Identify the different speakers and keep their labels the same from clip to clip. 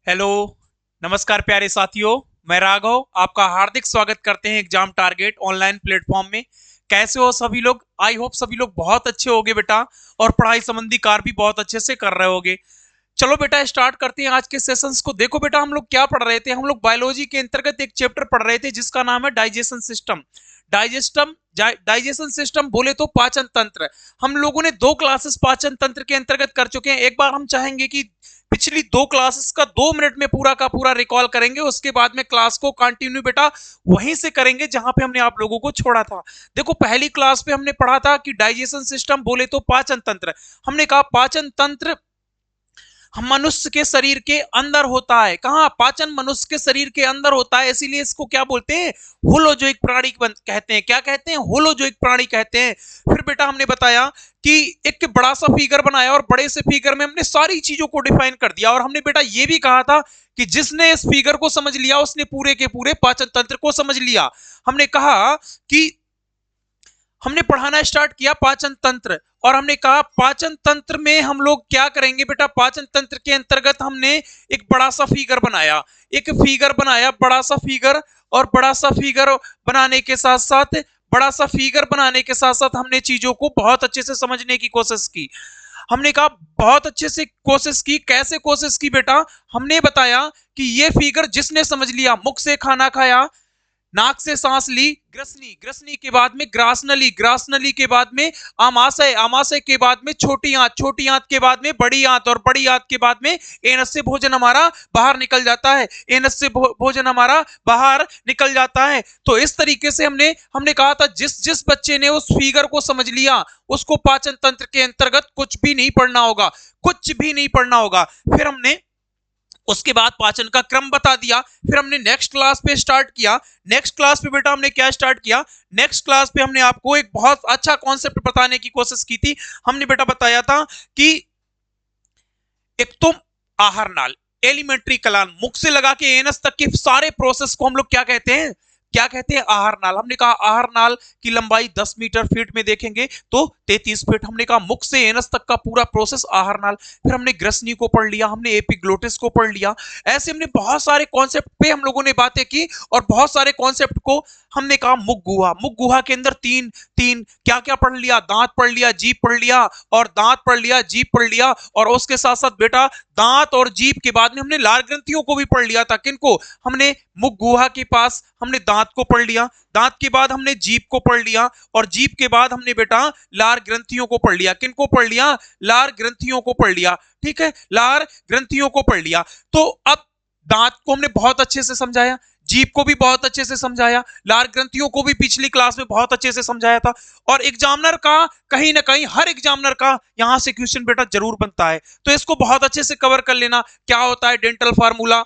Speaker 1: Hello. नमस्कार प्यारे साथियों। मैं राघव आपका हार्दिक स्वागत करते हैं एग्जाम टारगेट ऑनलाइन प्लेटफॉर्म में। कैसे हो सभी लोग? आई होप सभी लोग बहुत अच्छे होगे बेटा, और पढ़ाई संबंधी कार्य भी बहुत अच्छे से कर रहे होगे। चलो बेटा स्टार्ट करते हैं आज के सेशंस को। देखो बेटा हम लोग क्या पढ़ रहे थे, हम लोग बायोलॉजी के अंतर्गत एक चैप्टर पढ़ रहे थे जिसका नाम है डाइजेशन सिस्टम। डाइजेशन सिस्टम बोले तो पाचन तंत्र। हम लोगों ने दो क्लासेस पाचन तंत्र के अंतर्गत कर चुके हैं। एक बार हम चाहेंगे कि पिछली दो क्लासेस का 2 मिनट में पूरा का पूरा रिकॉल करेंगे, उसके बाद में क्लास को कंटिन्यू बेटा वहीं से करेंगे जहां पे हमने आप लोगों को छोड़ा था। देखो पहली क्लास पे हमने पढ़ा था कि डाइजेशन सिस्टम बोले तो पाचन तंत्र। हमने कहा पाचन तंत्र हम मनुष्य के शरीर के अंदर होता है। कहाँ? पाचन मनुष्य के शरीर के अंदर होता है, इसीलिए इसको क्या बोलते हैं? होलोजोइक प्राणी कहते हैं। क्या कहते हैं? होलोजोइक प्राणी कहते हैं। फिर बेटा हमने बताया कि एक बड़ा सा फिगर बनाया और बड़े से फिगर में हमने सारी चीजों को डिफाइन कर दिया, और हमने बेटा ये भी कहा था कि जिसने इस फिगर को समझ लिया उसने पूरे के पूरे पाचन तंत्र को समझ लिया। हमने कहा कि हमने पढ़ाना स्टार्ट किया पाचन तंत्र, और हमने कहा पाचन तंत्र में हम लोग क्या करेंगे बेटा। पाचन तंत्र के अंतर्गत हमने एक बड़ा सा फिगर बनाया, एक फिगर बनाया बड़ा सा फिगर, और बड़ा सा फिगर बनाने के साथ साथ बड़ा सा फिगर बनाने के साथ साथ हमने चीजों को बहुत अच्छे से समझने की कोशिश की। हमने कहा बहुत अच्छे से कोशिश की। कैसे कोशिश की बेटा? हमने बताया कि ये फिगर जिसने समझ लिया, मुख से खाना खाया, नाक से सांस ली, ग्रसनी, ग्रसनी के बाद में ग्रासनली, ग्रासनली के बाद में आमाशय, आमाशय के बाद में छोटी आंत, छोटी आंत के बाद में बड़ी आंत, और बड़ी आंत के बाद में एनस से भोजन हमारा बाहर निकल जाता है। एनस से भोजन हमारा बाहर निकल जाता है। तो इस तरीके से हमने हमने कहा था जिस जिस बच्चे ने उस फिगर को समझ लिया उसको पाचन तंत्र के अंतर्गत कुछ भी नहीं पढ़ना होगा, कुछ भी नहीं पढ़ना होगा। फिर हमने उसके बाद पाचन का क्रम बता दिया। फिर हमने नेक्स्ट क्लास पे स्टार्ट किया। नेक्स्ट क्लास पे बेटा हमने क्या स्टार्ट किया? नेक्स्ट क्लास पे हमने आपको एक बहुत अच्छा कॉन्सेप्ट बताने की कोशिश की थी। हमने बेटा बताया था कि एक तो आहार नाल, एलिमेंट्री कलान, मुख से लगा के एनस तक के सारे प्रोसेस को हम लोग क्या कहते हैं? क्या कहते हैं? आहार नाल। हमने कहा आहार नाल की लंबाई 10 मीटर, फीट में देखेंगे तो 33 फीट। हमने कहा मुख से एनस तक का पूरा प्रोसेस आहार नाल। फिर हमने ग्रसनी को पढ़ लिया, हमने एपिग्लोटिस को पढ़ लिया। ऐसे हमने बहुत सारे कॉन्सेप्ट पे हम लोगों ने बातें की, और बहुत सारे कॉन्सेप्ट को हमने कहा मुख गुहा। मुख गुहा के अंदर तीन तीन क्या क्या पढ़ लिया? दांत पढ़ लिया, जीभ पढ़ लिया, और दांत पढ़ लिया, जीभ पढ़ लिया, और उसके साथ साथ बेटा दांत और जीभ के बाद में हमने लार ग्रंथियों को भी पढ़ लिया था। किनको? हमने मुख गुहा के पास हमने दांत को पढ़ लिया, दांत के बाद हमने जीभ को पढ़ लिया, और जीभ के बाद हमने बेटा लार ग्रंथियों को पढ़ लिया। किनको पढ़ लिया? लार ग्रंथियों को पढ़ लिया। ठीक है, लार ग्रंथियों को पढ़ लिया। तो अब दांत को हमने बहुत अच्छे से समझाया, जीभ को भी बहुत अच्छे से समझाया, लार ग्रंथियों को भी पिछली क्लास में बहुत अच्छे से समझाया था। और एग्जामिनर का कहीं ना कहीं, हर एग्जामिनर का यहां से क्वेश्चन बेटा जरूर बनता है, तो इसको बहुत अच्छे से कवर कर लेना। क्या होता है डेंटल फार्मूला,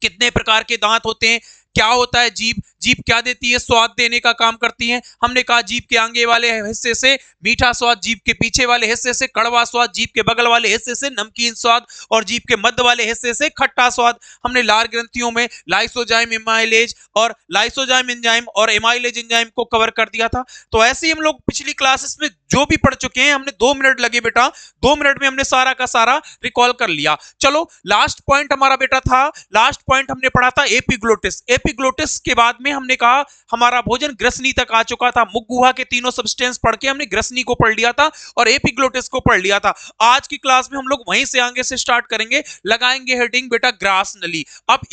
Speaker 1: कितने प्रकार के दांत होते हैं, क्या होता है जीभ, जीभ क्या देती है? स्वाद देने का काम करती है। हमने कहा जीभ के आगे वाले हिस्से से मीठा स्वाद, जीभ के पीछे वाले हिस्से से कड़वा स्वाद, जीभ के बगल वाले हिस्से से नमकीन स्वाद, और जीभ के मध्य वाले हिस्से से खट्टा स्वाद। हमने लार ग्रंथियों में लाइसोजाइम एमाइलेज और लाइसोजाइम एंजाइम और एमाइलेज एंजाइम को कवर कर दिया था। तो ऐसे ही हम लोग पिछली क्लासेस में जो भी पढ़ चुके हैं, हमने 2 मिनट लगे बेटा, 2 मिनट में हमने सारा का सारा रिकॉल कर लिया। चलो लास्ट पॉइंट हमारा बेटा था, लास्ट पॉइंट हमने पढ़ा था एपिग्लोटिस। एपिग्लोटिस के बाद में हमने कहा हमारा भोजन ग्रसनी तक आ चुका था। मुख गुहा के तीनों सब्सटेंस पढ़ के हमने ग्रसनी को पढ़ लिया था और एपिग्लोटिस को पढ़ लिया था। आज की क्लास में हम लोग वहीं से आगे से स्टार्ट करेंगे, लगाएंगे हेडिंग बेटा ग्रास नली। अब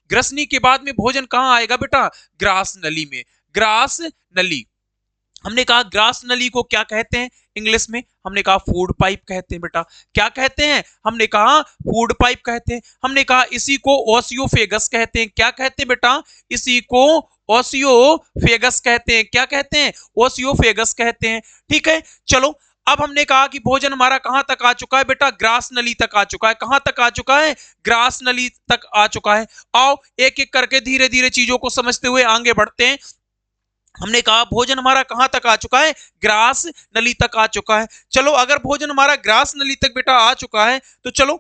Speaker 1: ग्रसनी के बाद में भोजन कहां आएगा बेटा? ग्रास नली में। ग्रास नली, हमने कहा ग्रास नली को क्या कहते हैं इंग्लिश में? हमने कहा फूड पाइप कहते हैं बेटा। क्या कहते हैं? हमने कहा फूड पाइप कहते हैं। हमने कहा इसी को ओसियोफेगस कहते हैं। क्या कहते हैं बेटा? इसी को ओसियोफेगस कहते हैं। क्या कहते हैं? ओसियोफेगस कहते हैं। ठीक है, चलो अब हमने कहा कि भोजन हमारा कहां तक आ चुका है बेटा? ग्रास नली तक आ चुका है। कहां तक आ चुका है? ग्रास नली तक आ चुका है। आओ एक एक करके धीरे धीरे चीजों को समझते हुए आगे बढ़ते हैं। हमने कहा भोजन हमारा कहां तक आ चुका है? ग्रास नली तक आ चुका है। चलो अगर भोजन हमारा ग्रास नली तक बेटा आ चुका है, तो चलो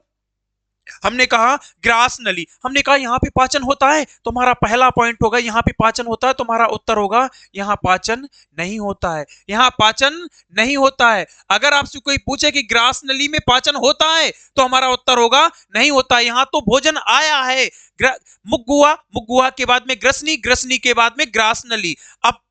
Speaker 1: हमने कहा ग्रास नली, हमने कहा यहाँ पे पाचन होता है, तो हमारा पहला पॉइंट होगा यहाँ पे पाचन होता है, तो हमारा उत्तर होगा यहाँ पाचन नहीं होता है, यहाँ पाचन नहीं होता है। अगर आपसे कोई पूछे कि ग्रास नली में पाचन होता है, तो हमारा उत्तर होगा नहीं होता है, यहाँ तो भोजन आया है। मुख गुहा के बाद में ग्रसनी, ग्रसनी के बाद में ग्रास नली। अब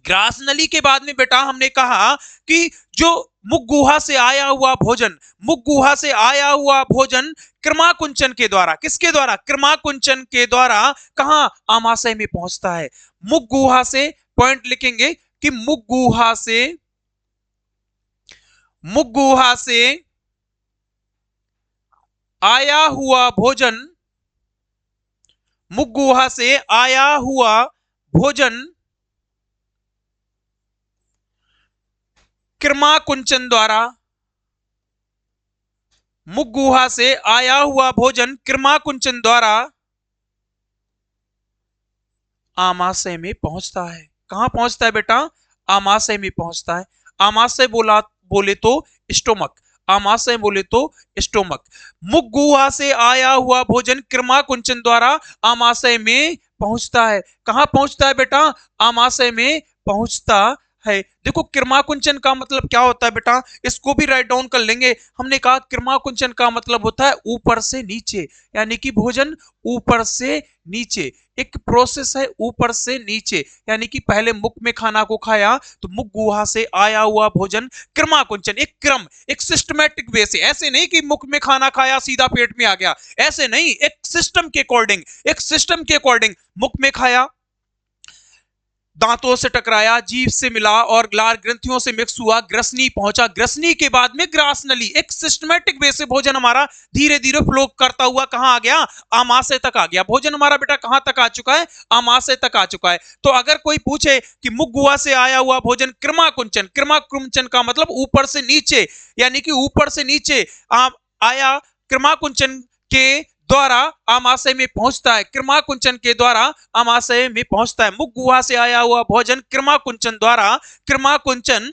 Speaker 1: ग्रास नली के बाद में बेटा हमने कहा कि जो मुख गुहा से आया हुआ भोजन, मुख गुहा से आया हुआ भोजन क्रमाकुंचन के द्वारा, किसके द्वारा? क्रमाकुंचन के द्वारा कहां? आमाशय में पहुंचता है। मुख गुहा से, पॉइंट लिखेंगे कि मुख गुहा से, मुख गुहा से आया हुआ भोजन, मुख गुहा से आया हुआ भोजन क्रमाकुंचन द्वारा, मुख गुहा से आया हुआ भोजन क्रमाकुंचन द्वारा आमाशय में पहुंचता है। कहां पहुंचता है बेटा? आमाशय में पहुंचता है। आमाशय बोले तो स्टोमक, आमाशय बोले तो स्टोमक। मुख गुहा से आया हुआ भोजन क्रमाकुंचन द्वारा आमाशय में पहुंचता है। कहां पहुंचता है बेटा? आमाशय में पहुंचता है। देखो क्रमाकुंचन का मतलब क्या होता है बेटा, इसको भी राइट डाउन कर लेंगे। हमने कहा क्रमाकुंचन का मतलब होता है ऊपर से नीचे, यानी कि भोजन ऊपर से नीचे, एक प्रोसेस है ऊपर से नीचे, यानी कि पहले मुख में खाना को खाया तो मुख गुहा से आया हुआ भोजन क्रमाकुंचन, एक क्रम, एक सिस्टमैटिक वे से, ऐसे नहीं कि मुख में खाना खाया सीधा पेट में आ गया, ऐसे नहीं, एक सिस्टम के अकॉर्डिंग, एक सिस्टम के अकॉर्डिंग मुख में खाया, दांतों से टकराया, जीभ से मिला और लार ग्रंथियों से मिक्स हुआ, ग्रसनी पहुंचा, ग्रसनी के बाद में ग्रास नली, एक सिस्टमैटिक वे से भोजन हमारा धीरे धीरे फ्लो करता हुआ कहां आ गया? आमाशय तक आ गया। भोजन हमारा बेटा कहां तक आ चुका है? आमाशय तक आ चुका है। तो अगर कोई पूछे कि मुख गुहा से आया हुआ भोजन क्रमाकुंचन, क्रमाकुंचन का मतलब ऊपर से नीचे, यानी कि ऊपर से नीचे आया, क्रमाकुंचन के द्वारा आमाशय में पहुंचता है, क्रमाकुंचन के द्वारा आमाशय में पहुंचता है। मुख गुहा से आया हुआ भोजन क्रमाकुंचन द्वारा, क्रमाकुंचन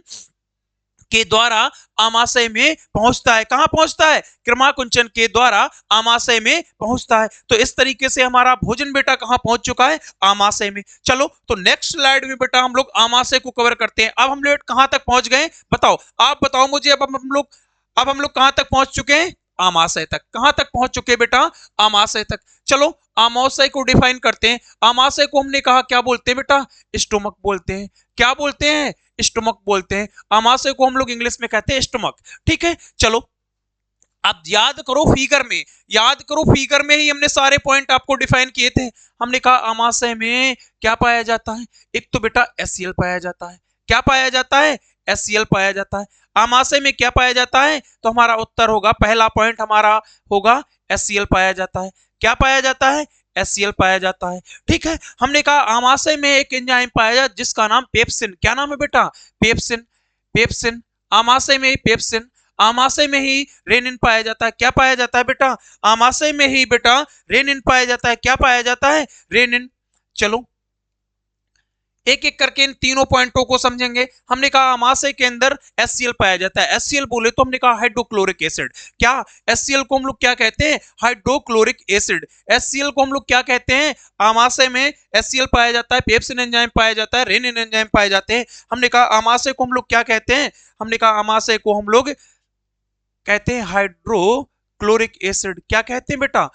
Speaker 1: के द्वारा आमाशय में पहुंचता है। कहां पहुंचता है? क्रमाकुंचन के द्वारा आमाशय में पहुंचता है। तो इस तरीके से हमारा भोजन बेटा कहां पहुंच चुका है? आमाशय में। चलो तो नेक्स्ट स्लाइड में बेटा हम लोग आमाशय को कवर करते हैं। अब हम लोग कहां तक पहुंच गए बताओ, आप बताओ मुझे। अब हम लोग कहां तक पहुंच चुके हैं? आमाशय तक। कहां तक पहुंच चुके हैं बेटा? आमाशय तक। चलो आमाशय को डिफाइन करते हैं। आमाशय को हमने कहा क्या बोलते हैं बेटा? स्टोमक बोलते हैं। क्या बोलते हैं? स्टोमक बोलते हैं। आमाशय को हम लोग इंग्लिश में कहते हैं स्टोमक। ठीक है, चलो अब याद करो फिगर में, याद करो फिगर में ही हमने सारे पॉइंट आपको डिफाइन किए थे। हमने कहा आमाशय में क्या पाया जाता है? एक तो बेटा एससीएल पाया जाता है। क्या पाया जाता है? एससीएल पाया जाता है। आमाशय में क्या पाया जाता है? तो हमारा उत्तर होगा, पहला पॉइंट हमारा होगा एससीएल पाया जाता है। क्या पाया जाता है? एससीएल पाया जाता है। ठीक है, हमने कहा आमाशय में एक एंजाइम पाया जाता है जिसका नाम पेप्सिन। क्या नाम है बेटा? पेप्सिन। पेप्सिन, आमाशय में पेप्सिन। आमाशय में ही रेनिन पाया जाता है। क्या पाया जाता है बेटा? आमाशय में ही बेटा रेनिन पाया जाता है। क्या पाया जाता है? रेनिन। चलो एक एक करके इन तीनों पॉइंटों को समझेंगे। हमने कहा आमाशय के अंदर एचसीएल पाया जाता है। एचसीएल बोले तो हमने कहा हाइड्रोक्लोरिक एसिड। क्या एचसीएल को हम लोग क्या कहते हैं? Hydrochloric acid. एचसीएल को हम लोग क्या कहते हैं? आमाशय में एचसीएल पाया जाता है, पेप्सिन एंजाइम पाया जाता है, रेनिन एंजाइम पाए जाते हैं। हमने कहा आमाशय को हम लोग क्या कहते हैं? हमने कहा आमाशय को हम लोग कहते हैं हाइड्रोक्लोरिक एसिड। क्या कहते हैं बेटा?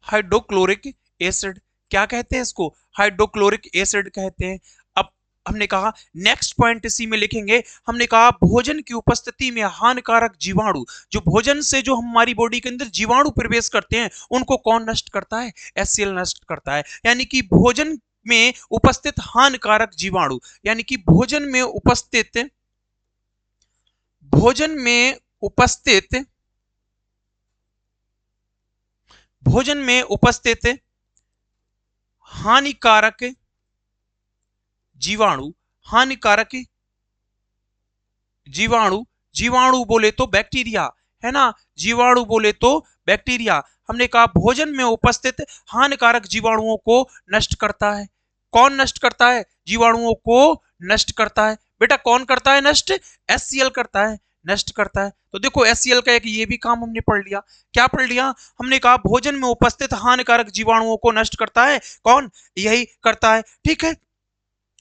Speaker 1: Hydrochloric acid. क्या कहते हैं इसको? हाइड्रोक्लोरिक एसिड कहते हैं। अब हमने कहा नेक्स्ट पॉइंट इसी में लिखेंगे। हमने कहा भोजन की उपस्थिति में हानिकारक जीवाणु, जो भोजन से जो हमारी बॉडी के अंदर जीवाणु प्रवेश करते हैं उनको कौन नष्ट करता है? एचसीएल नष्ट करता है। यानी कि भोजन में उपस्थित हानिकारक जीवाणु, यानी कि भोजन में उपस्थित भोजन में उपस्थित हानिकारक जीवाणु, हानिकारक जीवाणु, जीवाणु बोले तो बैक्टीरिया है ना, जीवाणु बोले तो बैक्टीरिया। हमने कहा भोजन में उपस्थित हानिकारक जीवाणुओं को नष्ट करता है। कौन नष्ट करता है? जीवाणुओं को नष्ट करता है। बेटा कौन करता है नष्ट? HCl करता है, नष्ट करता है। तो देखो HCl का एक ये भी काम हमने पढ़ लिया। क्या पढ़ लिया? हमने कहा भोजन में उपस्थित हानिकारक जीवाणुओं को नष्ट करता है कौन? यही करता है। ठीक है,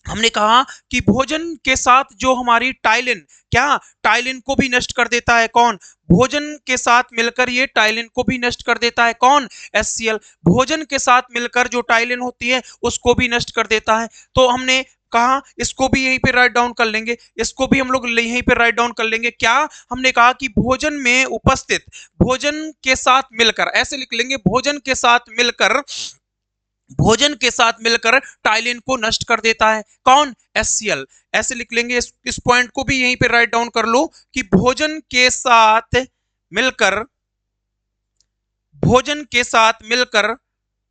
Speaker 1: हमने कहा कि भोजन के साथ जो हमारी टाइलिन, क्या टाइलिन को भी नष्ट कर देता है कौन? भोजन के साथ मिलकर ये टाइलिन को भी नष्ट कर देता है कौन? HCl। भोजन के साथ मिलकर जो टाइलिन होती है उसको भी नष्ट कर देता है। तो हमने कहा इसको भी यहीं पे राइट डाउन कर लेंगे, इसको भी हम लोग यहीं पे राइट डाउन कर लेंगे। क्या हमने कहा कि भोजन में उपस्थित, भोजन के साथ मिलकर, ऐसे लिख लेंगे, भोजन के साथ मिलकर, भोजन के साथ मिलकर टाइलिन को नष्ट कर देता है कौन? HCl। ऐसे लिख लेंगे, इस पॉइंट को भी यहीं पे राइट डाउन कर लो कि भोजन के साथ मिलकर, भोजन के साथ मिलकर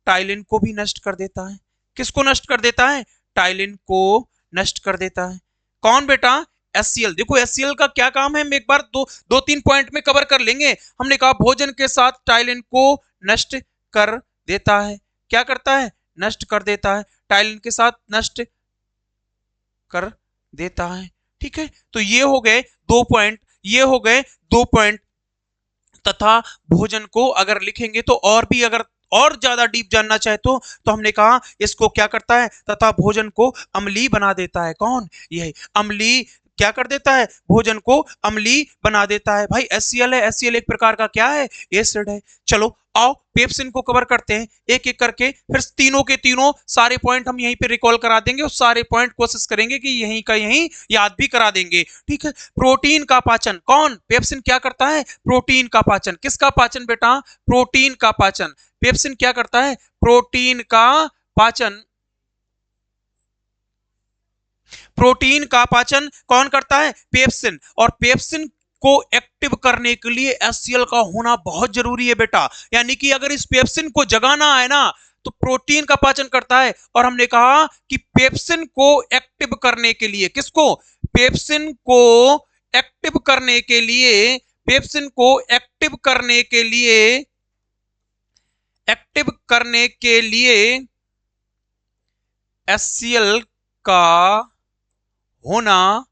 Speaker 1: टाइलिन को भी नष्ट कर देता है। किसको नष्ट कर देता है? टाइलिन को नष्ट कर देता है कौन बेटा? HCl। देखो HCl का क्या काम है, हम एक बार दो तीन पॉइंट में कवर कर लेंगे। हमने कहा भोजन के साथ टाइलिन को नष्ट कर देता है। क्या करता है? नष्ट कर देता है, टाइलिन के साथ नष्ट कर देता है। ठीक है, तो ये हो गए दो पॉइंट, ये हो गए दो पॉइंट। तथा भोजन को अगर लिखेंगे तो और भी, अगर और ज्यादा डीप जानना चाहे तो हमने कहा इसको क्या करता है? तथा भोजन को अम्लीय बना देता है कौन? यही अम्लीय, क्या कर देता है? भोजन को अम्लीय बना देता है। भाई HCl है, HCl एक प्रकार का क्या है? एसिड है। चलो आओ पेप्सिन को कवर करते हैं एक एक करके, फिर तीनों के तीनों सारे पॉइंट हम यहीं पे रिकॉल करा देंगे और सारे पॉइंट कोशिश करेंगे कि यहीं का यहीं याद भी करा देंगे। ठीक है, प्रोटीन का पाचन कौन? पेप्सिन क्या करता है? प्रोटीन का पाचन। किसका पाचन बेटा? प्रोटीन का पाचन। पेप्सिन क्या करता है? प्रोटीन का पाचन। प्रोटीन का पाचन कौन करता है? पेप्सिन। और पेप्सिन को एक्टिव करने के लिए HCl का होना बहुत जरूरी है बेटा। यानी कि अगर इस पेप्सिन को जगाना है ना तो प्रोटीन का पाचन करता है। और हमने कहा कि पेप्सिन को एक्टिव करने के लिए, किसको? पेप्सिन को एक्टिव करने के लिए, पेप्सिन को एक्टिव करने के लिए, एक्टिव करने के लिए HCl का होना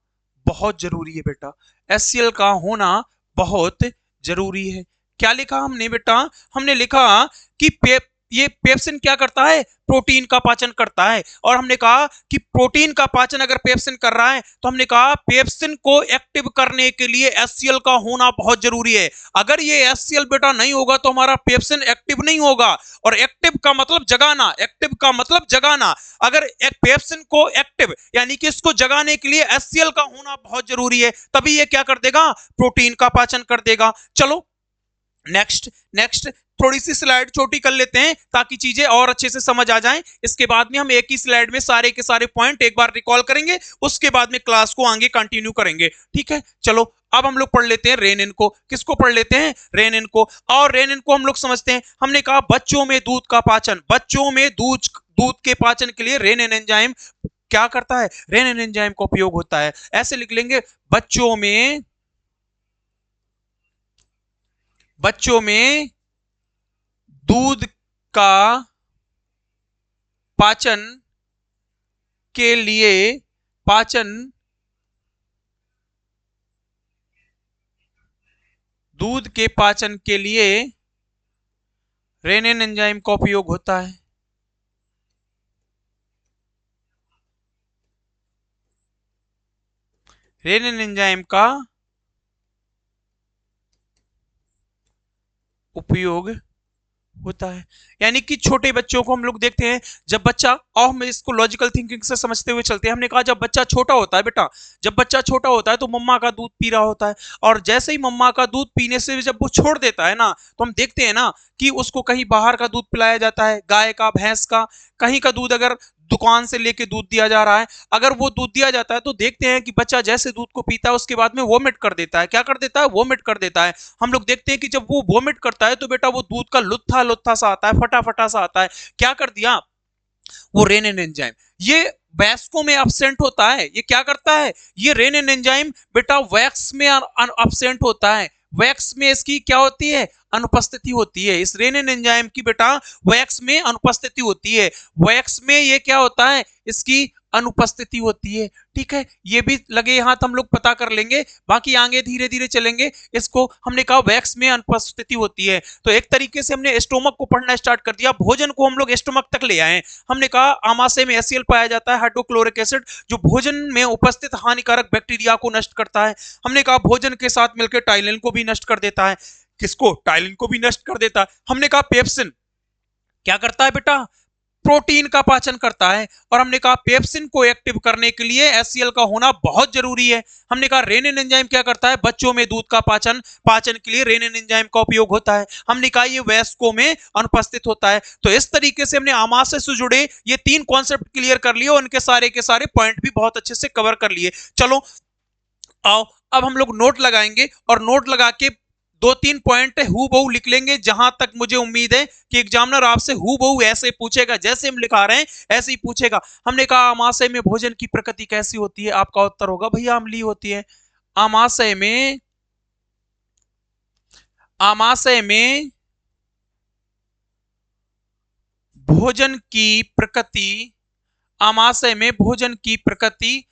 Speaker 1: बहुत जरूरी है बेटा। HCl का होना बहुत जरूरी है। क्या लिखा हमने बेटा? हमने लिखा कि ये पेप्सिन क्या करता है? प्रोटीन का पाचन करता है। और हमने कहा कि प्रोटीन का पाचन अगर पेप्सिन कर रहा है तो हमने कहा पेप्सिन को एक्टिव करने के लिए HCl का होना बहुत जरूरी है। अगर ये HCl बेटा नहीं होगा तो हमारा पेप्सिन एक्टिव नहीं होगा। और एक्टिव का मतलब जगाना, एक्टिव का मतलब जगाना। अगर एक पेप्सिन को एक्टिव यानी कि इसको जगाने के लिए HCl का होना बहुत जरूरी है, तभी ये क्या कर देगा? प्रोटीन का पाचन कर देगा। चलो नेक्स्ट, नेक्स्ट थोड़ी सी स्लाइड छोटी कर लेते हैं ताकि चीजें और अच्छे से समझ आ जाएं। इसके बाद में हम एक ही स्लाइड में सारे के सारे पॉइंट एक बार रिकॉल करेंगे, उसके बाद में क्लास को आगे कंटिन्यू करेंगे। ठीक है, चलो अब हम लोग पढ़ लेते हैं रेनिन को। किसको पढ़ लेते हैं? रेनिन को। और रेनिन को हम लोग समझते हैं। हमने कहा बच्चों में दूध का पाचन, बच्चों में दूध के पाचन के लिए रेनिन एंजाइम क्या करता है? रेनिन एंजाइम का उपयोग होता है। ऐसे लिख लेंगे, बच्चों में, बच्चों में दूध का पाचन के लिए, पाचन, दूध के पाचन के लिए रेनिन एंजाइम का उपयोग होता है। रेनिन एंजाइम का उपयोग होता है। यानी कि छोटे बच्चों को हम लोग देखते हैं, जब बच्चा, और हम इसको लॉजिकल थिंकिंग से समझते हुए चलते हैं। हमने कहा जब बच्चा छोटा होता है बेटा, जब बच्चा छोटा होता है तो मम्मा का दूध पी रहा होता है। और जैसे ही मम्मा का दूध पीने से जब वो छोड़ देता है ना, तो हम देखते हैं ना कि उसको कहीं बाहर का दूध पिलाया जाता है, गाय का, भैंस का, कहीं का दूध, अगर दुकान से लेके दूध दिया जा रहा है, अगर वो दूध दिया जाता है तो देखते हैं कि बच्चा जैसे दूध को पीता है उसके बाद में वोमिट कर देता है। क्या कर देता है? वोमिट कर देता है। हम लोग देखते हैं कि जब वो वोमिट करता है तो बेटा वो दूध का लुत्था लुत्था सा आता है, फटा फटा सा आता है। क्या कर दिया? वो रेनिन एंजाइम, ये वैक्सो में अब्सेंट होता है। ये क्या करता है? ये रेनिन एंजाइम बेटा वैक्स में अब्सेंट होता है। वैक्स में इसकी क्या होती है? अनुपस्थिति होती है। इस रेनिन एंजाइम की बेटा वैक्स में अनुपस्थिति होती है। वैक्स में ये क्या होता है? इसकी अनुपस्थिति होती है। ठीक है, ये भी लगे हाथ हम लोग पता कर लेंगे, बाकी आगे धीरे धीरे चलेंगे। इसको हमने कहा वैक्स में अनुपस्थिति होती है, तो एक तरीके से हमने स्टोमक को पढ़ना स्टार्ट कर दिया, भोजन को हम लोग स्टोमक तक ले आए। हमने कहा आमाशय में HCl पाया जाता है, हाइड्रोक्लोरिक एसिड, जो भोजन में उपस्थित हानिकारक बैक्टीरिया को नष्ट करता है। हमने कहा भोजन के साथ मिलकर टाइलिन को भी नष्ट कर देता है। किसको? टाइलिन को भी नष्ट कर देता है। हमने कहा पेप्सिन क्या करता है बेटा? प्रोटीन का पाचन करता है। और हमने कहा पेप्सिन को एक्टिव करने के लिए HCl का होना बहुत जरूरी है। हमने कहा रेनिन एंजाइम क्या करता है? बच्चों में दूध का पाचन के लिए रेनिन एंजाइम का उपयोग होता है। हमने कहा ये वयस्कों में अनुपस्थित होता है। तो इस तरीके से हमने आमाशय से जुड़े ये 3 कॉन्सेप्ट क्लियर कर लिए और उनके सारे के सारे पॉइंट भी बहुत अच्छे से कवर कर लिए। चलो आओ अब हम लोग नोट लगाएंगे और नोट लगा के 2-3 पॉइंट हु बहु लिख लेंगे। जहां तक मुझे उम्मीद है कि एग्जामिनर आपसे हु बहु ऐसे पूछेगा, जैसे हम लिखा रहे हैं ऐसे ही पूछेगा। हमने कहा आमाशय में भोजन की प्रकृति कैसी होती है? आपका उत्तर होगा भैया अम्लीय होती है। आमाशय में भोजन की प्रकृति, आमाशय में भोजन की प्रकृति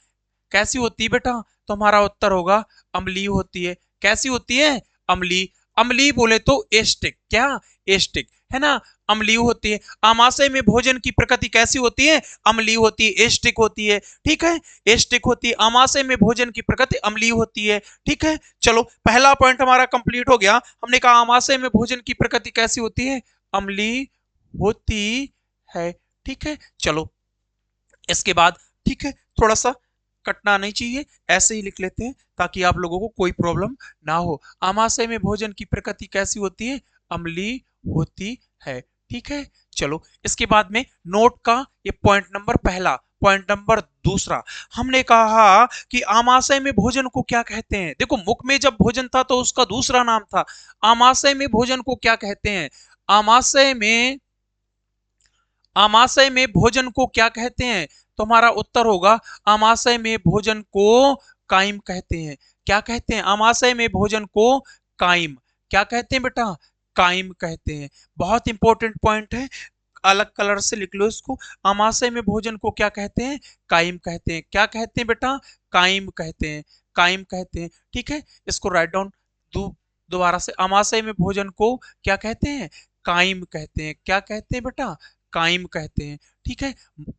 Speaker 1: कैसी होती है बेटा? तो हमारा उत्तर होगा अम्लीय होती है। कैसी होती है? अम्लीय। अम्लीय बोले तो एस्टिक, क्या? एस्टिक है ना, अम्लीय होती है। आमाशय में भोजन की प्रकृति कैसी होती है? अम्लीय होती है, एस्टिक होती है। ठीक है, एस्टिक होती है। आमाशय में भोजन की प्रकृति अम्लीय होती है। ठीक है, चलो पहला पॉइंट हमारा कंप्लीट हो गया। हमने कहा आमाशय में भोजन की प्रकृति कैसी होती है? अम्लीय होती है। ठीक है, चलो इसके बाद ठीक है, थोड़ा सा कटना नहीं चाहिए, ऐसे ही लिख लेते हैं ताकि आप लोगों को कोई प्रॉब्लम ना हो। आमाशय में भोजन की प्रकृति कैसी होती है? अम्लीय होती है। ठीक है, चलो इसके बाद में नोट का ये पॉइंट नंबर पहला। पॉइंट नंबर दूसरा, हमने कहा कि आमाशय में भोजन को क्या कहते हैं? देखो मुख में जब भोजन था तो उसका दूसरा नाम था। आमाशय में भोजन को क्या कहते हैं? आमाशय में भोजन को क्या कहते हैं? तो हमारा उत्तर होगा आमाशय में भोजन को काइम कहते हैं। क्या कहते हैं? आमाशय में भोजन को काइम क्या कहते हैं बेटा? काइम कहते हैं। बहुत इंपॉर्टेंट पॉइंट है, अलग कलर से लिख लो इसको। आमाशय में भोजन को क्या कहते हैं? काइम कहते हैं। क्या कहते हैं बेटा? काइम कहते हैं। काइम कहते हैं। ठीक है, इसको राइट डाउन दोबारा से। आमाशय में भोजन को क्या कहते हैं? काइम कहते हैं। क्या कहते हैं बेटा? काइम कहते हैं। ठीक है,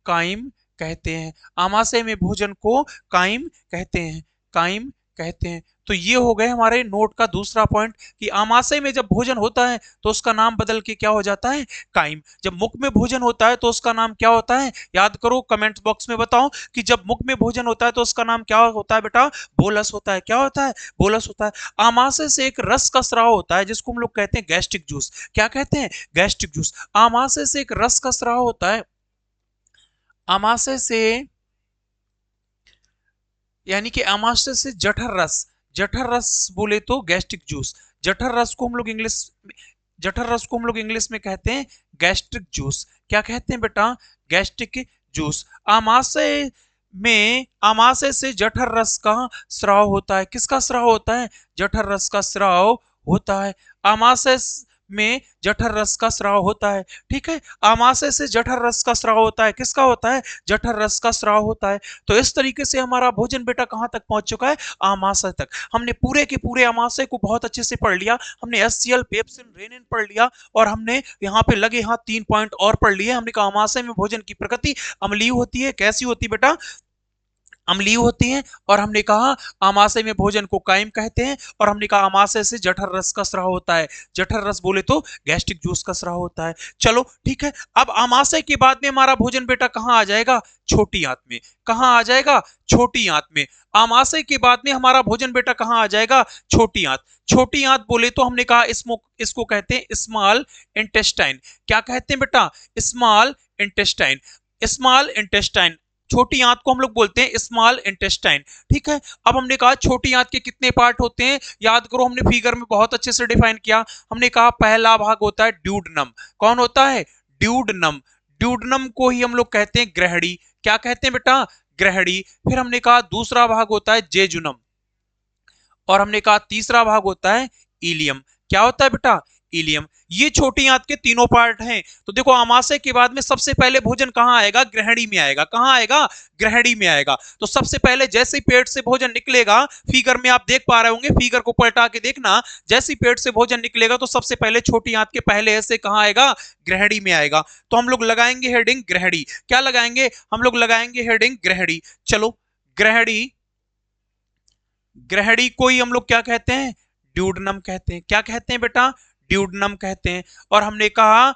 Speaker 1: काइम कहते हैं। आमाशय में भोजन को काइम कहते हैं। काइम कहते हैं। तो ये हो गए हमारे नोट का दूसरा पॉइंट कि आमाशय में जब भोजन होता है तो उसका नाम बदल के क्या हो जाता है? काइम। जब मुख में भोजन होता है तो उसका नाम क्या होता है? याद करो, कमेंट बॉक्स में बताओ कि जब मुख में भोजन होता है तो उसका नाम क्या होता है बेटा? बोलस होता है। क्या होता है? बोलस होता है। आमाशय से एक रस का स्राव होता है जिसको हम लोग कहते हैं गैस्ट्रिक जूस। क्या कहते हैं? Gastric juice. आमाशय से एक रस का स्राव होता है। आमाशय से यानी कि आमाशय से जठर रस, जठर रस बोले तो गैस्ट्रिक जूस। जठर रस को हम लोग इंग्लिश में कहते हैं गैस्ट्रिक जूस। क्या कहते हैं बेटा? Gastric juice. आमाशय से जठर रस का स्राव होता है। किसका स्राव होता है? जठर रस का स्राव होता है। आमाशय में जठर रस का स्राव होता है। ठीक है, आमाशय से जठर रस का स्राव होता है। किसका होता है? जठर रस का स्राव होता है। तो इस तरीके से हमारा भोजन बेटा कहां तक पहुंच चुका है? आमाशय तक। हमने पूरे के पूरे आमाशय को बहुत अच्छे से पढ़ लिया। हमने HCl, पेप्सिन, रेनिन पढ़ लिया और हमने यहाँ पे लगे हाथ 3 पॉइंट और पढ़ लिए। हमने कहा आमाशय में भोजन की प्रकृति अम्लीय होती है। कैसी होती है बेटा? अम्लीय होती हैं। और हमने कहा आमाशय में भोजन को काइम कहते हैं। और हमने कहा आमाशय से जठर रस का स्राव होता है। जठर रस बोले तो गैस्ट्रिक जूस का स्राव होता है। चलो ठीक है, अब आमाशय के बाद में हमारा भोजन बेटा कहां आ जाएगा? छोटी आंत में। कहां आ जाएगा? छोटी आंत में। आमाशय के बाद में हमारा भोजन बेटा कहां आ जाएगा? छोटी आंत। छोटी आंत बोले तो हमने कहा इसको कहते हैं स्मॉल इंटेस्टाइन। क्या कहते हैं बेटा? Small intestine. स्मॉल इंटेस्टाइन, छोटी आंत को हम लोग बोलते हैं स्मॉल इंटेस्टाइन। ठीक है, अब हमने कहा छोटी आंत के कितने पार्ट होते हैं? याद करो, हमने फिगर में बहुत अच्छे से डिफाइन किया। हमने कहा पहला भाग होता है ड्यूडनम। कौन होता है? ड्यूडनम। ड्यूडनम को ही हम लोग कहते हैं ग्रहणी। क्या कहते हैं बेटा? ग्रहणी। फिर हमने कहा दूसरा भाग होता है जेजुनम और हमने कहा तीसरा भाग होता है इलियम। क्या होता है बेटा? इलियम। ये छोटी आंत के तीनों पार्ट हैं। तो देखो आमाशय के बाद में सबसे पहले भोजन कहां आएगा? ग्रहणी में आएगा। कहां आएगा? ग्रहणी में आएगा। तो सबसे पहले जैसे ही पेट से भोजन निकलेगा, फिगर में आप देख पा रहे होंगे, फिगर को पलटा के देखना, जैसे ही पेट से भोजन निकलेगा तो सबसे पहले छोटी आंत के पहले ऐसे कहां आएगा? ग्रहणी में आएगा। तो हम लोग लगाएंगे हेडिंग ग्रहणी। क्या लगाएंगे? हम लोग लगाएंगे हेडिंग ग्रहणी। चलो, ग्रहणी, ग्रहणी को ही हम लोग क्या कहते हैं? ड्यूडनम कहते हैं। क्या कहते हैं बेटा? ड्यूडनम कहते हैं। और हमने कहा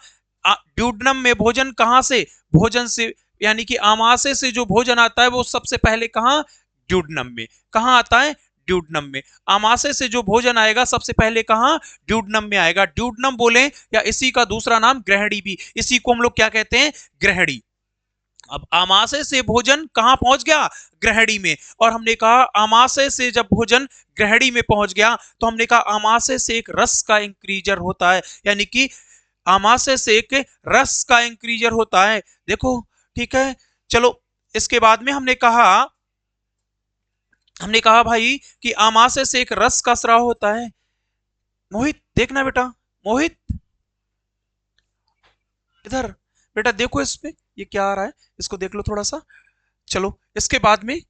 Speaker 1: ड्यूडनम में भोजन कहां से? भोजन से, यानी कि आमाशय से जो भोजन आता है वो सबसे पहले कहां? ड्यूडनम में। कहां आता है? ड्यूडनम में। आमाशय से जो भोजन आएगा सबसे पहले कहां? ड्यूडनम में आएगा। ड्यूडनम बोले या इसी का दूसरा नाम ग्रहणी भी, इसी को हम लोग क्या कहते हैं? ग्रहणी। अब आमाशय से भोजन कहां पहुंच गया? ग्रहणी में। और हमने कहा आमाशय से जब भोजन ग्रहणी में पहुंच गया तो हमने कहा आमाशय से एक रस का इंक्रीजर होता है, यानी कि आमाशय से एक रस का इंक्रीजर होता है। देखो, ठीक है। चलो, इसके बाद में हमने कहा भाई कि आमाशय से एक रस का स्राव होता है। मोहित देखना बेटा, मोहित इधर बेटा देखो, इसमें ये क्या आ रहा है, इसको देख लो थोड़ा सा। चलो, इसके बाद में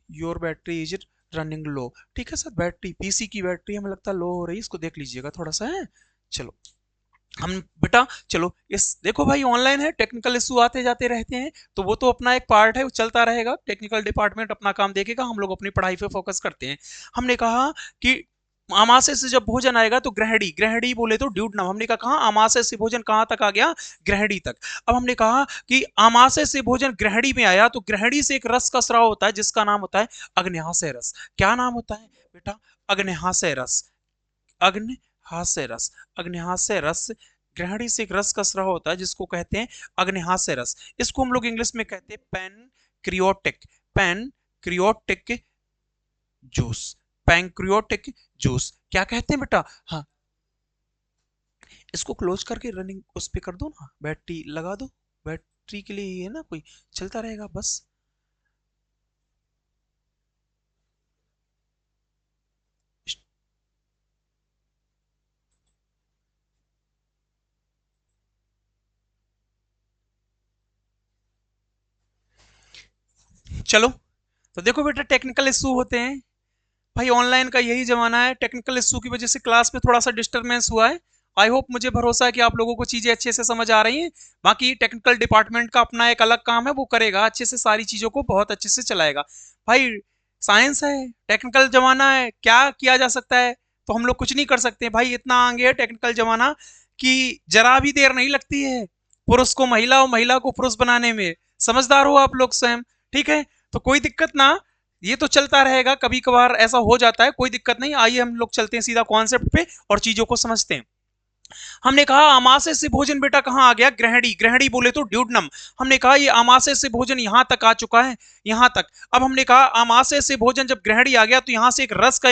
Speaker 1: योर बैटरी इज रनिंग लो। ठीक है सर, बैटरी, पीसी की बैटरी हमें लगता है लो हो रही है, इसको देख लीजिएगा थोड़ा सा है। चलो, हम बेटा, चलो इस देखो भाई, ऑनलाइन है, टेक्निकल इशू आते जाते रहते हैं, तो वो तो अपना एक पार्ट है, वो चलता रहेगा। टेक्निकल डिपार्टमेंट अपना काम देखेगा, हम लोग अपनी पढ़ाई पे फोकस करते हैं। हमने कहा कि आमाशय से जब भोजन आएगा तो ग्रहणी, ग्रहणी बोले तो ड्यूडनम। हमने कहा आमाशय से भोजन कहां तक आ गया? ग्रहणी तक। अब हमने कहा कि आमाशय से भोजन ग्रहणी में आया तो ग्रहणी से एक रस का स्राव होता है जिसका नाम होता है अग्न्याशय रस। क्या नाम होता है बेटा? अग्न्याशय रस। अग्न्याशय रस, अग्न्याशय रस। ग्रहणी से एक रस का स्राव होता है जिसको कहते हैं अग्न्याशय रस। इसको हम लोग इंग्लिश में कहते हैं पैनक्रियोटिक, पैनक्रियोटिक जूस, पैंक्रियोटिक जूस। क्या कहते हैं बेटा? हाँ, इसको क्लोज करके रनिंग उस पे कर दो ना, बैटरी लगा दो, बैटरी के लिए ही है ना, कोई चलता रहेगा बस। चलो, तो देखो बेटा, टेक्निकल इशू होते हैं भाई, ऑनलाइन का यही जमाना है। टेक्निकल इशू की वजह से क्लास में थोड़ा सा डिस्टरबेंस हुआ है। आई होप, मुझे भरोसा है कि आप लोगों को चीजें अच्छे से समझ आ रही हैं। बाकी टेक्निकल डिपार्टमेंट का अपना एक अलग काम है, वो करेगा अच्छे से, सारी चीजों को बहुत अच्छे से चलाएगा। भाई साइंस है, टेक्निकल जमाना है, क्या किया जा सकता है? तो हम लोग कुछ नहीं कर सकते भाई, इतना आगे है टेक्निकल जमाना कि जरा भी देर नहीं लगती है पुरुष को महिला और महिला को पुरुष बनाने में। समझदार हो आप लोग स्वयं, ठीक है? तो कोई दिक्कत ना, ये तो चलता रहेगा, कभी कभार ऐसा हो जाता है, कोई दिक्कत नहीं। आइए हम लोग चलते हैं सीधा कॉन्सेप्ट पे और चीजों को समझते हैं। हमने कहा आमाशय से भोजन बेटा कहां आ गया? ग्रहणी, ग्रहणी बोले तो ड्यूडनम। हमने कहा ये आमाशय से भोजन यहां तक आ चुका है, यहां तक। अब हमने कहा आमाशय से भोजन जब ग्रहणी आ गया तो यहां से एक रस का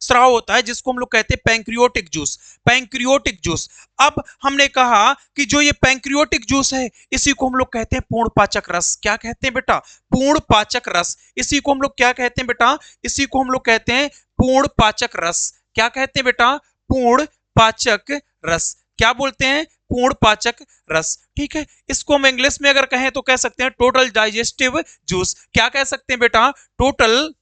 Speaker 1: स्राव होता है जिसको हम लोग कहते हैं पैंक्रियोटिक जूस, पैंक्रियोटिक जूस। अब हमने कहा कि जो ये पैंक्रियोटिक जूस है इसी को हम लोग कहते हैं पूर्ण पाचक रस। क्या कहते हैं बेटा? पूर्ण पाचक रस। इसी को हम लोग क्या कहते हैं बेटा? इसी को हम लोग कहते हैं पूर्ण पाचक रस। क्या कहते हैं बेटा? पूर्ण पाचक रस। क्या बोलते हैं? पूर्ण पाचक रस। ठीक है, इसको हम इंग्लिश में अगर कहें तो कह सकते हैं टोटल डाइजेस्टिव जूस। क्या कह सकते हैं बेटा? Total,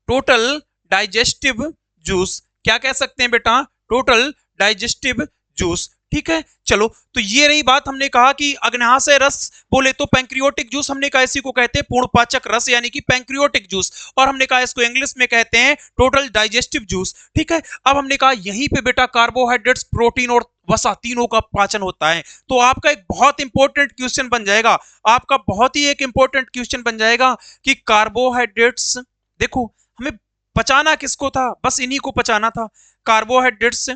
Speaker 1: total digestive juice. क्या कह सकते हैं बेटा? Total digestive juice. ठीक है, चलो, तो ये रही बात। हमने कहा कि अग्न्याशय रस बोले तो पैंक्रियोटिक जूस, हमने कहा इसी को कहते हैं पूर्णपाचक रस यानी कि पैंक्रियोटिक जूस, और हमने कहा इसको इंग्लिश में कहते हैं टोटल डाइजेस्टिव जूस। ठीक है, अब हमने कहा यहीं पे बेटा कार्बोहाइड्रेट्स, प्रोटीन और वसा तीनों का पाचन होता है। तो आपका एक बहुत इंपॉर्टेंट क्वेश्चन बन जाएगा, आपका बहुत ही एक इंपॉर्टेंट क्वेश्चन बन जाएगा कि कार्बोहाइड्रेट्स, देखो हमें पचाना किसको था? बस इन्हीं को पचाना था। कार्बोहाइड्रेट्स,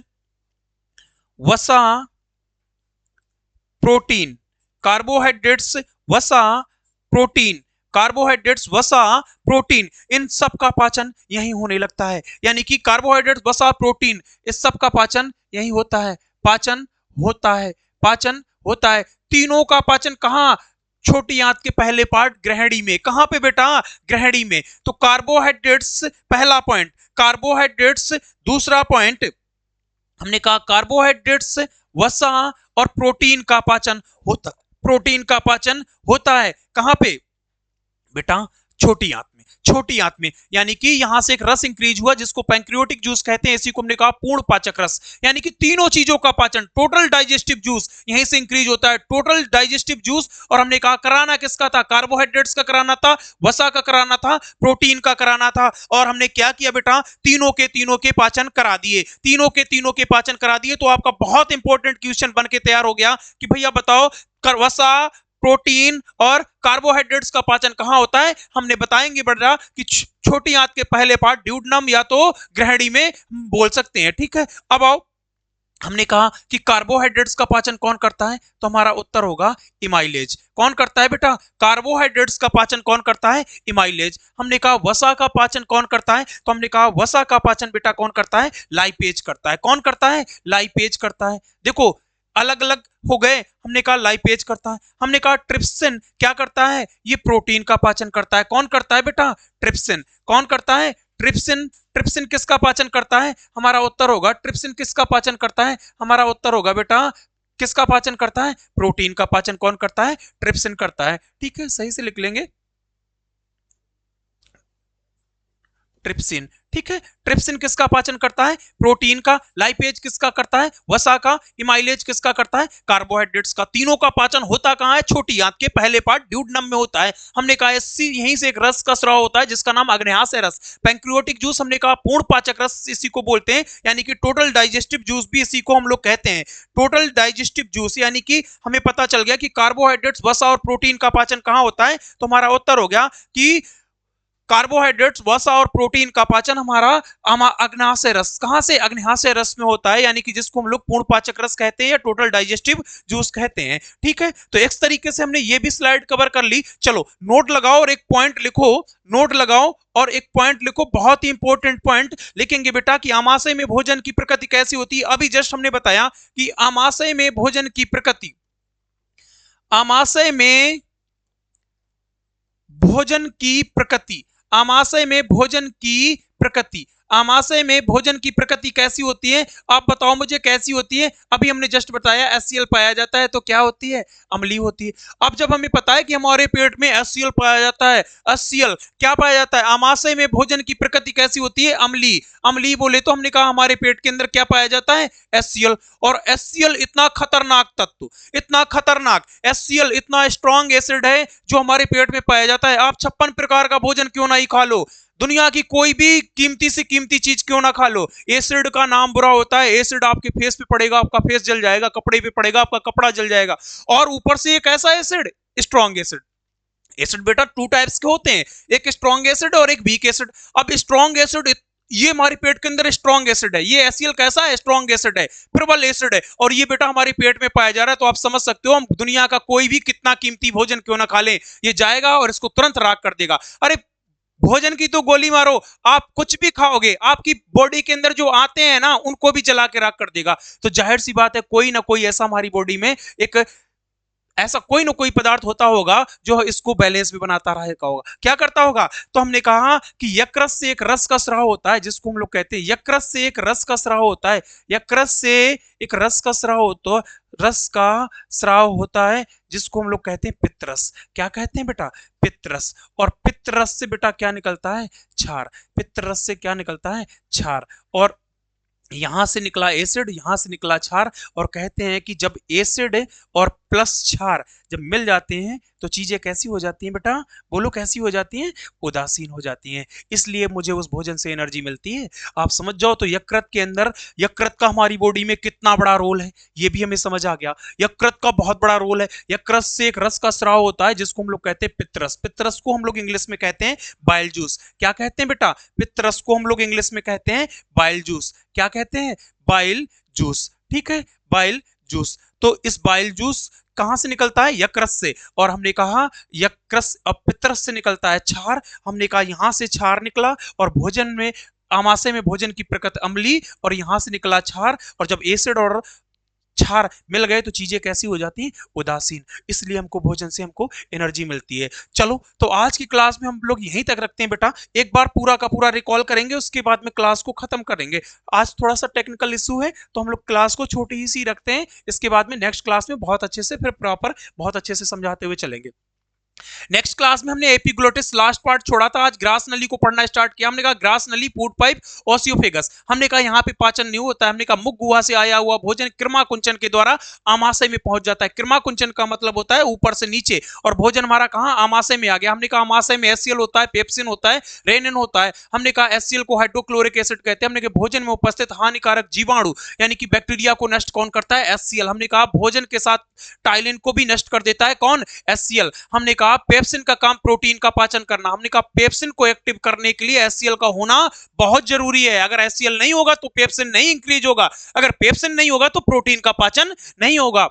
Speaker 1: वसा, प्रोटीन, कार्बोहाइड्रेट्स, वसा, प्रोटीन, कार्बोहाइड्रेट्स, वसा, प्रोटीन, इन सब का पाचन यहीं होने लगता है। यानी कि कार्बोहाइड्रेट्स, वसा, प्रोटीन, इस सब का पाचन यहीं होता है। पाचन होता है, पाचन होता है। तीनों का पाचन कहां? छोटी आंत के पहले पार्ट ग्रहणी में। कहां पे बेटा? ग्रहणी में। तो कार्बोहाइड्रेट्स पहला पॉइंट, कार्बोहाइड्रेट्स दूसरा पॉइंट, हमने कहा कार्बोहाइड्रेट्स, वसा और प्रोटीन का पाचन होता, प्रोटीन का पाचन होता है कहां पे बेटा, छोटी आंत में। छोटी आंत में यानी कि यहां से एक रस इंक्रीज हुआ जिसको पैंक्रियोटिक जूस कहते हैं, इसी को हमने कहा पूर्ण पाचक रस। यानी कि तीनों चीजों का पाचन, टोटल डाइजेस्टिव जूस यहीं से इंक्रीज होता है, टोटल डाइजेस्टिव जूस। और हमने कहा कराना किसका था, कार्बोहाइड्रेट्स का कराना था, वसा का कराना था, प्रोटीन का कराना था। और हमने क्या किया बेटा, तीनों के पाचन करा दिए, तीनों के पाचन करा दिए। तो आपका बहुत इंपॉर्टेंट क्वेश्चन बन के तैयार हो गया कि भैया बताओ वसा, प्रोटीन और कार्बोहाइड्रेट्स का पाचन कहां होता है। हमने बताएंगे बेटा कि छोटी आंत के पहले पार्ट ड्यूडनम या तो ग्रहणी में बोल सकते हैं, ठीक है। अब आओ, हमने कहा कि कार्बोहाइड्रेट्स का पाचन कौन करता है, तो हमारा उत्तर होगा इमाइलेज। कौन करता है बेटा, कार्बोहाइड्रेट्स का पाचन कौन करता है, इमाइलेज। हमने कहा वसा का पाचन कौन करता है, तो हमने कहा वसा का पाचन बेटा कौन करता है, लाइपेज करता है। कौन करता है, लाइपेज करता है। देखो अलग अलग हो गए, हमने कहा लाइपेज करता है। हमने कहा ट्रिप्सिन क्या करता है, ये प्रोटीन का पाचन करता है। कौन करता है बेटा, ट्रिप्सिन। कौन करता है, ट्रिप्सिन। ट्रिप्सिन किसका पाचन करता है, हमारा उत्तर होगा ट्रिप्सिन किसका पाचन करता है, हमारा उत्तर होगा बेटा किसका पाचन करता है, प्रोटीन का पाचन कौन करता है, ट्रिप्सिन करता है। ठीक है, सही से लिख लेंगे ट्रिप्सिन। ठीक है, ट्रिप्सिन किसका पाचन करता है, प्रोटीन का। लाइपेज किसका करता है, वसा का। इमाइलेज किसका करता है, कार्बोहाइड्रेट्स का। तीनों का पाचन होता कहां है, छोटी आंत के पहले पार्ट ड्यूडनम में होता है। हमने कहा यहीं से एक रस का स्राव होता है जिसका नाम अग्न्याशय रस। पैंक्रियोटिक जूस हमने कहा पूर्ण पाचक रस इसी को बोलते हैं, यानी कि टोटल डाइजेस्टिव जूस भी इसी को हम लोग कहते हैं, टोटल डाइजेस्टिव जूस। यानी कि हमें पता चल गया कि कार्बोहाइड्रेट्स, वसा और प्रोटीन का पाचन कहां होता है, तो हमारा उत्तर हो गया कि कार्बोहाइड्रेट्स, वसा और प्रोटीन का पाचन हमारा अग्न्याशय रस। कहां से, अग्न्याशय रस में होता है, यानी कि जिसको हम लोग पूर्ण पाचक रस कहते हैं या टोटल डाइजेस्टिव जूस कहते हैं। ठीक है, तो इस तरीके से हमने ये भी स्लाइड कवर कर ली। चलो नोट लगाओ और एक पॉइंट लिखो, नोट लगाओ और एक पॉइंट लिखो, बहुत ही इंपॉर्टेंट पॉइंट लिखेंगे बेटा कि आमाशय में भोजन की प्रकृति कैसी होती है। अभी जस्ट हमने बताया कि आमाशय में भोजन की प्रकृति, आमाशय में भोजन की प्रकृति, आमाशय में भोजन की प्रकृति, आमाशय में भोजन की प्रकृति कैसी होती है, आप बताओ मुझे कैसी होती है। अभी हमने जस्ट बताया HCl पाया जाता है तो क्या होती है, अम्लीय होती है। अब जब हमें पता है कि हमारे पेट में HCl पाया जाता है, HCl क्या पाया जाता है, आमाशय में भोजन की प्रकृति कैसी होती है, अम्लीय। अम्लीय बोले तो हमने कहा हमारे पेट के अंदर क्या पाया जाता है, HCl। और HCl इतना खतरनाक तत्व, इतना खतरनाक HCl, इतना स्ट्रॉन्ग एसिड है जो हमारे पेट में पाया जाता है। आप 56 प्रकार का भोजन क्यों नहीं खा लो, दुनिया की कोई भी कीमती से कीमती चीज क्यों ना खा लो, एसिड का नाम बुरा होता है। एसिड आपके फेस पे पड़ेगा, आपका फेस जल जाएगा, कपड़े पे पड़ेगा, आपका कपड़ा जल जाएगा। और ऊपर से एक ऐसा एसिड, स्ट्रॉन्ग एसिड। एसिड बेटा टू टाइप्स के होते हैं, एक स्ट्रॉन्ग एसिड और एक वीक एसिड। अब स्ट्रॉन्ग एसिड, ये हमारे पेट के अंदर स्ट्रॉन्ग एसिड है, ये HCl कैसा है, स्ट्रॉन्ग एसिड है, प्रबल एसिड है, और ये बेटा हमारे पेट में पाया जा रहा है। तो आप समझ सकते हो हम दुनिया का कोई भी कितना कीमती भोजन क्यों ना खा लें, ये जाएगा और इसको तुरंत राख कर देगा। अरे भोजन की तो गोली मारो, आप कुछ भी खाओगे आपकी बॉडी के अंदर जो आते हैं ना उनको भी जला के राख कर देगा। तो जाहिर सी बात है कोई ना कोई ऐसा हमारी बॉडी में एक ऐसा कोई ना कोई पदार्थ होता होगा जो इसको बैलेंस भी बनाता रहेगा होगा। क्या करता होगा, तो हमने कहा कि यकृत से एक रस का स्राव होता है जिसको हम लोग कहते हैं, यकृत से एक रस का स्राव होता है, यकृत से एक रस का स्राव होता है, रस का स्राव होता है जिसको हम लोग कहते हैं पित्तरस। क्या कहते हैं बेटा, पित्तरस। और पित्तरस से बेटा क्या निकलता है, क्षार। पित्तरस से क्या निकलता है, क्षार। और यहां से निकला एसिड, यहां से निकला क्षार। और कहते हैं कि जब एसिड और प्लस क्षार जब मिल जाते हैं तो चीजें कैसी हो जाती हैं बेटा, बोलो कैसी हो जाती हैं, उदासीन हो जाती हैं। इसलिए मुझे उस भोजन से एनर्जी मिलती है। आप समझ जाओ तो यकृत के अंदर, यकृत का हमारी बॉडी में कितना बड़ा रोल है ये भी हमें समझ आ गया। यकृत का बहुत बड़ा रोल है। यकृत से एक रस का स्राव होता है जिसको हम लोग कहते हैं पित्तरस। पित्तरस को हम लोग इंग्लिश में कहते हैं बाइल जूस। क्या कहते हैं बेटा, पित्तरस को हम लोग इंग्लिश में कहते हैं बाइल जूस। क्या कहते हैं, बाइल जूस। ठीक है, बाइल जूस। तो इस बाइल जूस कहां से निकलता है, यकृत से। और हमने कहा यकृत पित्तरस से निकलता है क्षार। हमने कहा यहां से क्षार निकला और भोजन में, आमाशय में भोजन की प्रकृति अम्लीय, और यहां से निकला क्षार। और जब एसिड और क्षार मिल गए तो चीजें कैसी हो जाती हैं, उदासीन। इसलिए हमको भोजन से हमको एनर्जी मिलती है। चलो तो आज की क्लास में हम लोग यहीं तक रखते हैं बेटा, एक बार पूरा का पूरा रिकॉल करेंगे, उसके बाद में क्लास को खत्म करेंगे। आज थोड़ा सा टेक्निकल इशू है तो हम लोग क्लास को छोटी ही सी रखते हैं, इसके बाद में नेक्स्ट क्लास में बहुत अच्छे से फिर प्रॉपर बहुत अच्छे से समझाते हुए चलेंगे। नेक्स्ट क्लास में हमने एपिग्लोटिस लास्ट पार्ट छोड़ा था, आज ग्रास नली को पढ़ना स्टार्ट किया। हमने कहा ग्रास नली, फूड पाइप, ओसियोफेगस। हमने कहा यहाँ पे पाचन नहीं होता है। हमने कहा मुख गुहा से आया हुआ भोजन कृमाकुंचन के द्वारा आमाशय में पहुंच जाता है। कृमाकुंचन का मतलब होता है ऊपर से नीचे, और भोजन हमारा कहाँ, आमाशय में आ गया। हमने कहा आमाशय में एचसीएल होता है, पेप्सिन होता है, रेनिन होता है। हमने कहा एचसीएल को हाइड्रोक्लोरिक एसिड कहते हैं। हमने कहा भोजन में उपस्थित हानिकारक जीवाणु यानी कि बैक्टीरिया को नष्ट कौन करता है, एचसीएल। हमने कहा भोजन के साथ टाइलिन को भी नष्ट कर देता है कौन, एचसीएल। हमने कहा पेप्सिन का काम प्रोटीन का पाचन करना। हमने कहा पेप्सिन को एक्टिव करने के लिए एचसीएल का होना बहुत जरूरी है। अगर एचसीएल नहीं होगा तो पेप्सिन नहीं इंक्रीज होगा, अगर पेप्सिन नहीं होगा तो प्रोटीन का पाचन नहीं होगा।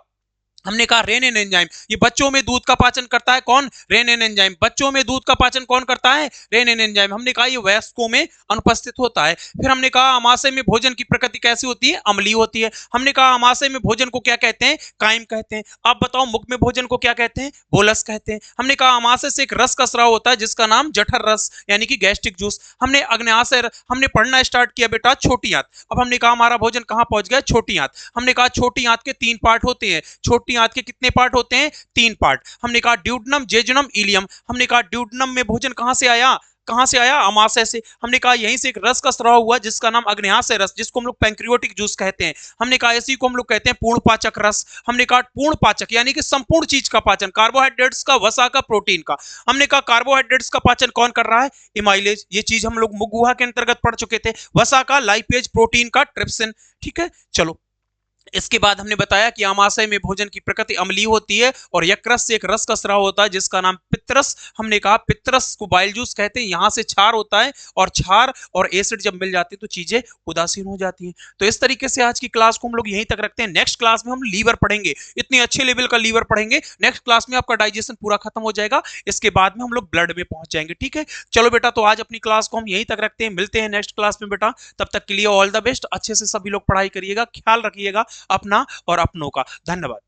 Speaker 1: हमने कहा रेनिन एंजाइम, ये बच्चों में दूध का पाचन करता है कौन, रेनिन एंजाइम। बच्चों में दूध का पाचन कौन करता है, रेनिन एंजाइम। हमने कहा ये वयस्कों में अनुपस्थित होता है। फिर हमने कहा आमाशय में भोजन की प्रकृति कैसी होती है, अम्लीय होती है। हमने कहा आमाशय में भोजन को क्या कहते हैं, काइम कहते हैं। आप बताओ मुख में भोजन को क्या कहते हैं, बोलस कहते हैं। हमने कहा आमाशय से एक रस का स्राव होता है जिसका नाम जठर रस यानी कि गैस्ट्रिक जूस। हमने अग्न्याशय, हमने पढ़ना स्टार्ट किया बेटा छोटी आंत। अब हमने कहा हमारा भोजन कहां पहुंच गया, छोटी आंत। हमने कहा छोटी आंत के 3 पार्ट होते हैं। छोटी आंत के कितने पार्ट होते हैं, 3 पार्ट। हमने कहा ड्यूडनम, जेजुनम, इलियम। हमने कहा ड्यूडनम में भोजन कहां से आया, कहां से आया, आमाशय से। हमने कहा यहीं से एक रस का स्राव हुआ जिसका नाम अग्न्याशय रस, जिसको हम लोग पैंक्रियोटिक जूस कहते हैं। हमने कहा इसी को हम लोग कहते हैं पूर्ण पाचक रस। हमने कहा पूर्ण पाचक यानी कि संपूर्ण चीज का पाचन, कार्बोहाइड्रेट्स का, वसा का, प्रोटीन का। हमने कहा कार्बोहाइड्रेट्स का पाचन कौन कर रहा है, इमाइलेज। ये चीज हम लोग मुख गुहा के अंतर्गत पढ़ चुके थे। वसा का लाइपेज, प्रोटीन का ट्रिप्सिन। ठीक है, चलो इसके बाद हमने बताया कि आमाशय में भोजन की प्रकृति अम्लीय होती है और यकृत से एक रस का स्राव होता है जिसका नाम पित्तरस। हमने कहा पित्तरस को बाइल जूस कहते हैं। यहां से क्षार होता है और क्षार और एसिड जब मिल जाती है तो चीजें उदासीन हो जाती हैं। तो इस तरीके से आज की क्लास को हम लोग यहीं तक रखते हैं। नेक्स्ट क्लास में हम लीवर पढ़ेंगे, इतने अच्छे लेवल का लीवर पढ़ेंगे। नेक्स्ट क्लास में आपका डाइजेशन पूरा खत्म हो जाएगा, इसके बाद में हम लोग ब्लड में पहुंच जाएंगे। ठीक है, चलो बेटा तो आज अपनी क्लास को हम यहीं तक रखते हैं, मिलते हैं नेक्स्ट क्लास में बेटा। तब तक के लिए ऑल द बेस्ट, अच्छे से सभी लोग पढ़ाई करिएगा, ख्याल रखिएगा अपना और अपनों का। धन्यवाद।